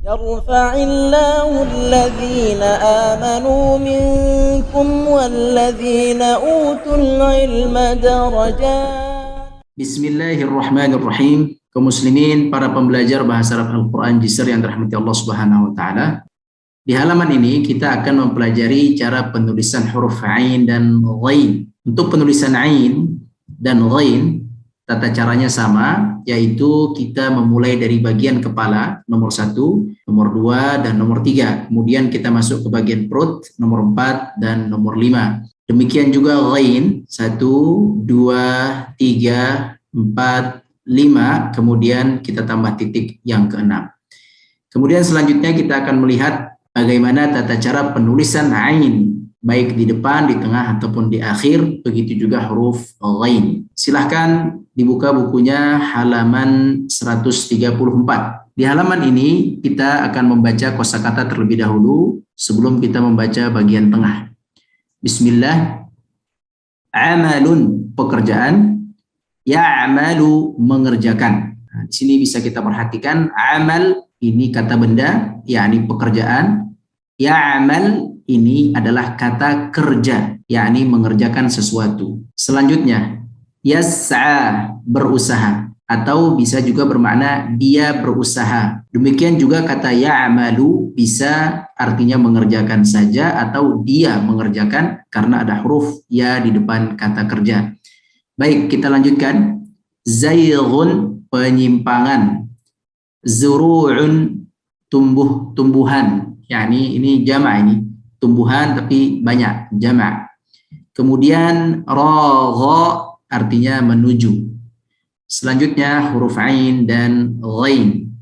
يرفع الله الذين آمنوا منكم والذين أوتوا العلم درجات. Bismillahirrahmanirrahim. Kaum muslimin, para pembelajar bahasa Arab Al-Quran Jisr yang dirahmati Allah Subhanahu wa taala. Di halaman ini kita akan mempelajari cara penulisan huruf ain dan ghain. Untuk penulisan ain dan ghain, tata caranya sama, yaitu kita memulai dari bagian kepala, nomor 1, nomor 2, dan nomor 3. Kemudian kita masuk ke bagian perut, nomor 4, dan nomor 5. Demikian juga ghain, 1, 2, 3, 4, 5, kemudian kita tambah titik yang ke-6. Kemudian selanjutnya kita akan melihat bagaimana tata cara penulisan ain, baik di depan, di tengah, ataupun di akhir, begitu juga huruf ghain. Silahkan dibuka bukunya halaman 134. Di halaman ini kita akan membaca kosakata terlebih dahulu sebelum kita membaca bagian tengah. Bismillah. Amalun, pekerjaan. Ya'malu, mengerjakan. Nah, di sini bisa kita perhatikan amal ini kata benda, yakni pekerjaan. Ya'mal ini adalah kata kerja, yakni mengerjakan sesuatu. Selanjutnya, yas'a, berusaha, atau bisa juga bermakna dia berusaha. Demikian juga kata ya'malu bisa artinya mengerjakan saja atau dia mengerjakan karena ada huruf ya di depan kata kerja. Baik, kita lanjutkan. Zayghun, penyimpangan. Zuru'un, tumbuhan. Yani ini jama' ini. Tumbuhan tapi banyak, jama'. Kemudian ragha artinya menuju. Selanjutnya huruf ain dan ghain.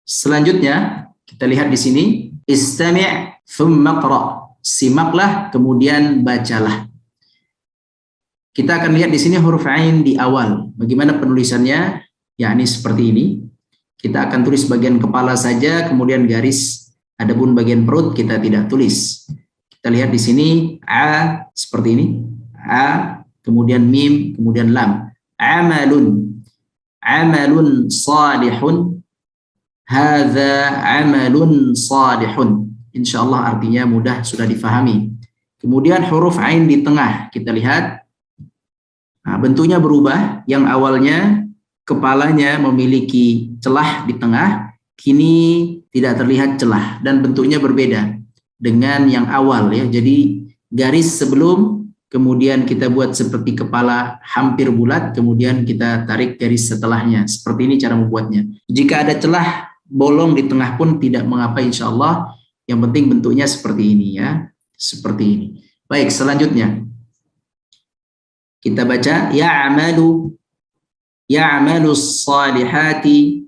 Selanjutnya kita lihat di sini istami' thumma qra'. Simaklah kemudian bacalah. Kita akan lihat di sini huruf ain di awal. Bagaimana penulisannya? Yakni seperti ini. Kita akan tulis bagian kepala saja, kemudian garis. Adapun bagian perut kita tidak tulis. Kita lihat di sini a seperti ini. A, kemudian mim, kemudian lam. Amalun. Amalun salihun. Hadza amalun salihun. Insyaallah artinya mudah, sudah difahami. Kemudian huruf ain di tengah. Kita lihat. Nah, bentuknya berubah. Yang awalnya kepalanya memiliki celah di tengah, kini tidak terlihat celah dan bentuknya berbeda dengan yang awal ya. Jadi garis sebelum, kemudian kita buat seperti kepala hampir bulat, kemudian kita tarik garis setelahnya. Seperti ini cara membuatnya. Jika ada celah bolong di tengah pun tidak mengapa insyaallah. Yang penting bentuknya seperti ini ya. Seperti ini. Baik, selanjutnya. Kita baca ya'malu salihati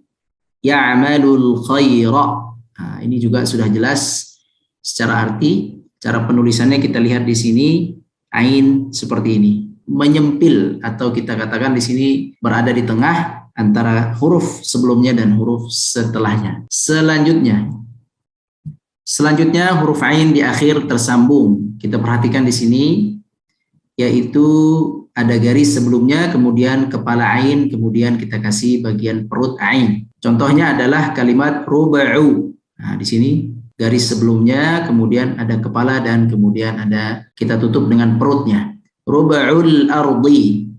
ya'malul khaira. Nah, ini juga sudah jelas secara arti. Cara penulisannya kita lihat di sini ain seperti ini, menyempil atau kita katakan di sini berada di tengah antara huruf sebelumnya dan huruf setelahnya. Selanjutnya huruf ain di akhir tersambung. Kita perhatikan di sini yaitu ada garis sebelumnya, kemudian kepala ain, kemudian kita kasih bagian perut ain. Contohnya adalah kalimat ruba'u. Nah, di sini garis sebelumnya, kemudian ada kepala dan kemudian ada kita tutup dengan perutnya. Ruba'ul ardi,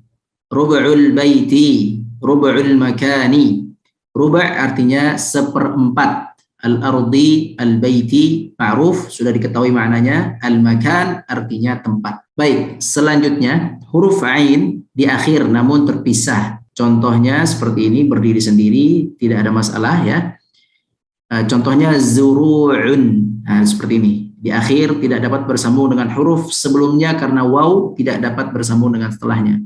ruba'ul baiti, ruba'ul makani. Ruba' artinya seperempat. Al-ardi, al-baiti, ma'ruf, sudah diketahui maknanya. Al-makan artinya tempat. Baik, selanjutnya huruf ain di akhir namun terpisah. Contohnya seperti ini, berdiri sendiri, tidak ada masalah ya. Contohnya zuru'un. Nah, seperti ini. Di akhir tidak dapat bersambung dengan huruf sebelumnya karena waw tidak dapat bersambung dengan setelahnya.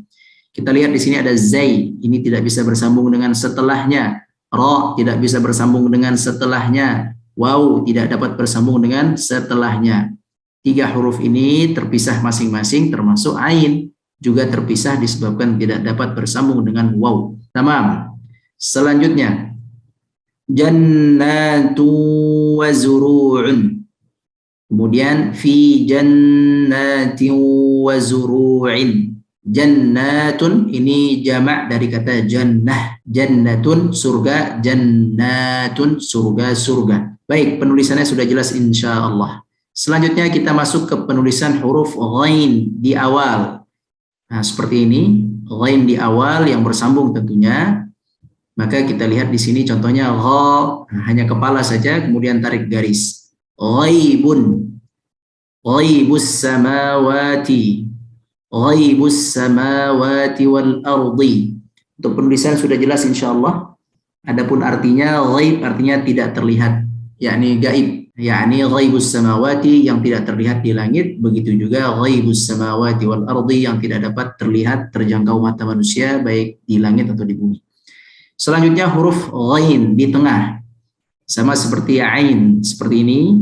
Kita lihat di sini ada zai, ini tidak bisa bersambung dengan setelahnya. Ra tidak bisa bersambung dengan setelahnya. Waw tidak dapat bersambung dengan setelahnya. 3 huruf ini terpisah masing-masing, termasuk ain juga terpisah disebabkan tidak dapat bersambung dengan waw. Tamam. Selanjutnya jannatu wa zuru'un. Kemudian fi jannatin wa zuru'in. Jannatun ini jamak dari kata jannah. Jannatun surga, jannatun surga-surga. Baik, penulisannya sudah jelas insya Allah. Selanjutnya kita masuk ke penulisan huruf ghain di awal. Nah, seperti ini, ghain di awal yang bersambung tentunya. Maka kita lihat di sini contohnya gha, hanya kepala saja kemudian tarik garis. Ghaibun, ghaibus samawati. Ghaibus samawati wal ardi. Untuk penulisan sudah jelas insyaallah. Adapun artinya ghaib artinya tidak terlihat, yakni gaib, yakni ghaibus samawati yang tidak terlihat di langit, begitu juga ghaibus samawati wal ardi yang tidak dapat terlihat terjangkau mata manusia baik di langit atau di bumi. Selanjutnya huruf ghain di tengah. Sama seperti ain seperti ini,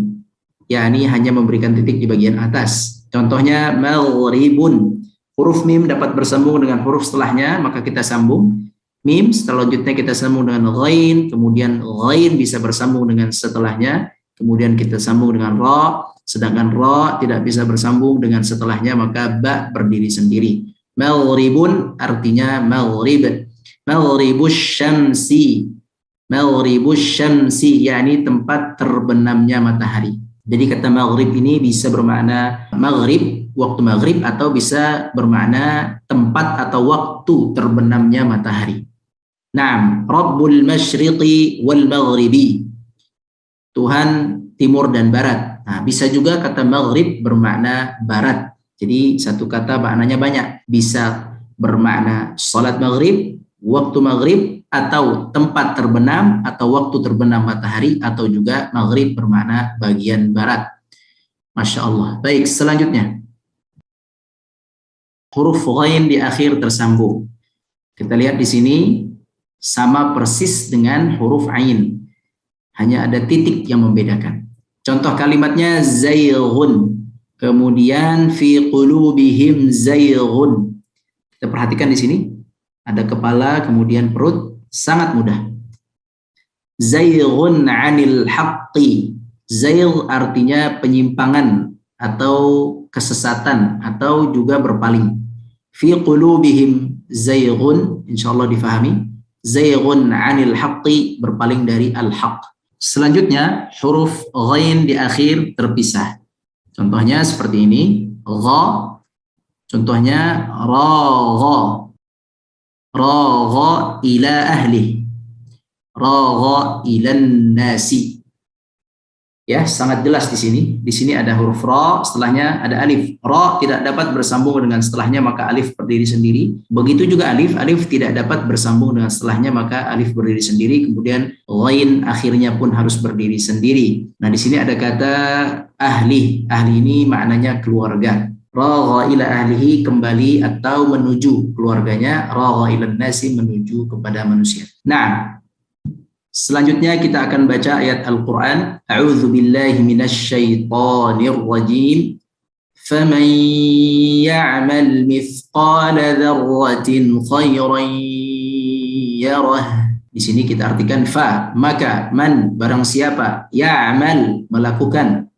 yakni hanya memberikan titik di bagian atas. Contohnya maghribun. Huruf mim dapat bersambung dengan huruf setelahnya, maka kita sambung mim, selanjutnya kita sambung dengan ghain, kemudian ghain bisa bersambung dengan setelahnya, kemudian kita sambung dengan ra, sedangkan ra tidak bisa bersambung dengan setelahnya, maka ba berdiri sendiri. Maghribun artinya maghrib. Maghribus syamsi. Maghribus syamsi, yakni tempat terbenamnya matahari. Jadi kata maghrib ini bisa bermakna maghrib, waktu maghrib, atau bisa bermakna tempat atau waktu terbenamnya matahari. Naam, Rabbul masyriqi wal maghribi. Tuhan timur dan barat. Nah, bisa juga kata maghrib bermakna barat. Jadi satu kata maknanya banyak. Bisa bermakna salat maghrib, waktu maghrib, atau tempat terbenam, atau waktu terbenam matahari, atau juga maghrib bermakna bagian barat. Masya Allah. Baik, selanjutnya. Huruf ghain di akhir tersambung. Kita lihat di sini sama persis dengan huruf ain. Hanya ada titik yang membedakan. Contoh kalimatnya zayghun. Kemudian fi qulubihim zayghun. Kita perhatikan di sini. Ada kepala, kemudian perut. Sangat mudah. Zayghun 'anil haqqi. Zayg artinya penyimpangan atau kesesatan atau juga berpaling. Fi qulubihim zayghun, insyaallah difahami. Zayghun 'anil haqqi, berpaling dari al-haq. Selanjutnya huruf ghain di akhir terpisah. Contohnya seperti ini, gha. Contohnya ra. Ragha ila ahli, ragha ilan nasi. Ya, sangat jelas di sini. Di sini ada huruf ra, setelahnya ada alif. Ra tidak dapat bersambung dengan setelahnya, maka alif berdiri sendiri. Begitu juga alif, alif tidak dapat bersambung dengan setelahnya, maka alif berdiri sendiri. Kemudian ghain akhirnya pun harus berdiri sendiri. Nah, di sini ada kata ahli. Ahli ini maknanya keluarga. Ragha ila ahlihi, kembali atau menuju keluarganya. Ragha ilan nasi, menuju kepada manusia. Nah, selanjutnya kita akan baca ayat Al-Quran. A'udzu billahi minasy syaithanir rajim. Faman ya'mal mithqala dzarratin khairan yarah. Di sini kita artikan fa, maka, man, barang siapa, ya'mal, melakukan,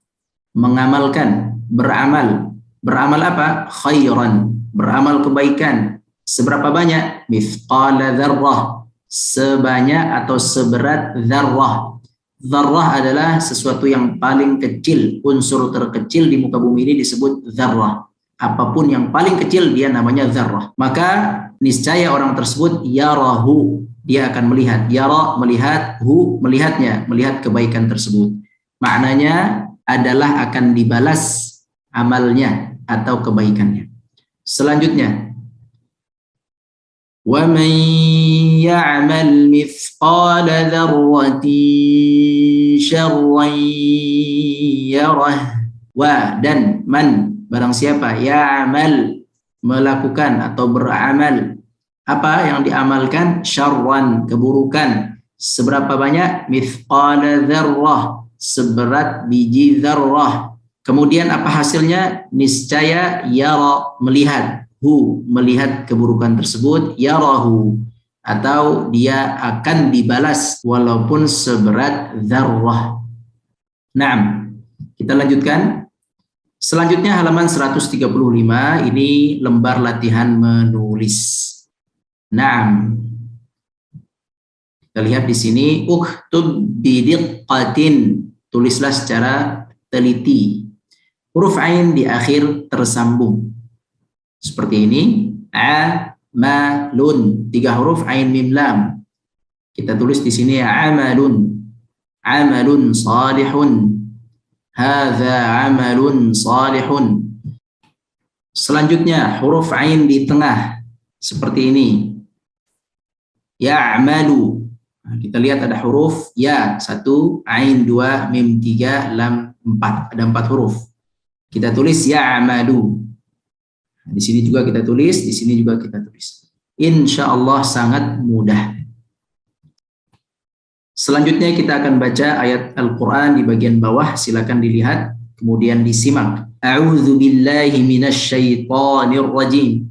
mengamalkan, beramal. Beramal apa? Khairan, beramal kebaikan. Seberapa banyak? Mithqala dzarrah, sebanyak atau seberat dzarrah. Dzarrah adalah sesuatu yang paling kecil, unsur terkecil di muka bumi ini disebut dzarrah. Apapun yang paling kecil dia namanya dzarrah. Maka niscaya orang tersebut yarahu, dia akan melihat. Yara, melihat, hu, melihatnya, melihat kebaikan tersebut. Maknanya adalah akan dibalas amalnya atau kebaikannya. Selanjutnya, wa man ya'mal mithqala dzarratin syarran yarah. Wa, dan, man, barang siapa ya'mal, melakukan atau beramal. Apa yang diamalkan? Syarran, keburukan. Seberapa banyak? Mithqala dzarrah, seberat biji dzarrah. Kemudian apa hasilnya? Niscaya yara, melihat, hu, melihat keburukan tersebut, yarahu, atau dia akan dibalas walaupun seberat dzarrah. Naam, kita lanjutkan. Selanjutnya halaman 135, ini lembar latihan menulis. Naam. Kita lihat di sini, uktub bidiqqatin, tulislah secara teliti. Huruf ain di akhir tersambung. Seperti ini, amalun, 3 huruf ain mim lam. Kita tulis di sini amalun, amalun salihun, hadza amalun salihun. Selanjutnya huruf ain di tengah seperti ini, ya'malu. Nah, kita lihat ada huruf ya 1, ain 2, mim 3, lam 4. Ada 4 huruf. Kita tulis ya'malu. Nah, di sini juga kita tulis, di sini juga kita tulis. Insya Allah sangat mudah. Selanjutnya kita akan baca ayat Al-Quran di bagian bawah. Silakan dilihat, kemudian disimak. A'udzu billahi minasyaitonir rajim.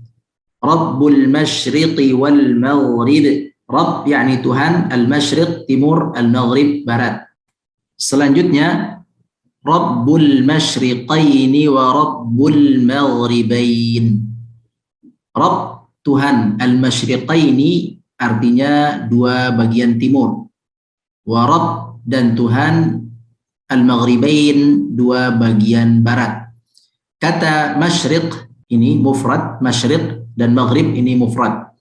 Rabbul masyriqi wal maghrib. Rabb yakni Tuhan, al-masyriq timur, al-maghrib barat. Selanjutnya Rabbul masyriqaini wa Rabbul maghribain. Rabb Tuhan, al-masyriqaini artinya 2 bagian timur. Wa Rabb dan Tuhan, al-maghribain 2 bagian barat. Kata masyriq ini mufrad, masyriq dan maghrib ini mufrad.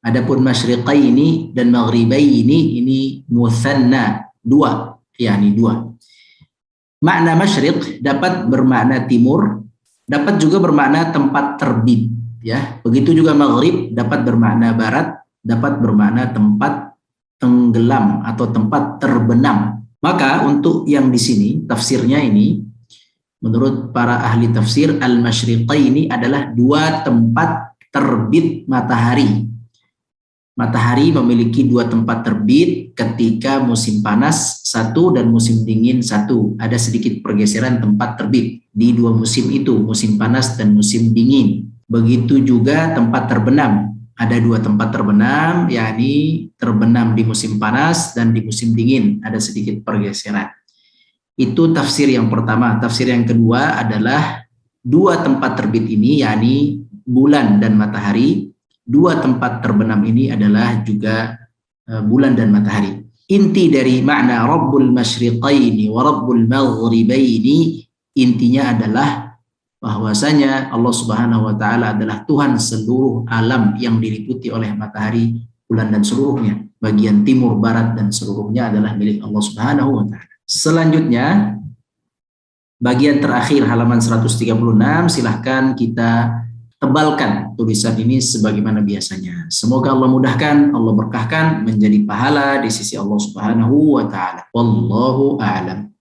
Adapun masyriqaini dan maghribaini ini mutsanna, 2, yakni 2. Makna masyriq dapat bermakna timur, dapat juga bermakna tempat terbit, ya. Begitu juga maghrib dapat bermakna barat, dapat bermakna tempat tenggelam atau tempat terbenam. Maka untuk yang di sini tafsirnya ini menurut para ahli tafsir, al-masyriqaini adalah 2 tempat terbit matahari. Matahari memiliki 2 tempat terbit ketika musim panas 1 dan musim dingin 1. Ada sedikit pergeseran tempat terbit di 2 musim itu, musim panas dan musim dingin. Begitu juga tempat terbenam. Ada 2 tempat terbenam, yakni terbenam di musim panas dan di musim dingin. Ada sedikit pergeseran. Itu tafsir yang pertama. Tafsir yang kedua adalah 2 tempat terbit ini, yakni bulan dan matahari. 2 tempat terbenam ini adalah juga bulan dan matahari. Inti dari makna Rabbul masyriqaini wa Rabbul maghribaini, intinya adalah bahwasanya Allah Subhanahu wa taala adalah Tuhan seluruh alam yang diliputi oleh matahari, bulan dan seluruhnya. Bagian timur, barat dan seluruhnya adalah milik Allah Subhanahu wa taala. Selanjutnya bagian terakhir halaman 136, silahkan kita tebalkan tulisan ini sebagaimana biasanya. Semoga Allah mudahkan, Allah berkahkan, menjadi pahala di sisi Allah Subhanahu wa taala. Wallahu a'lam.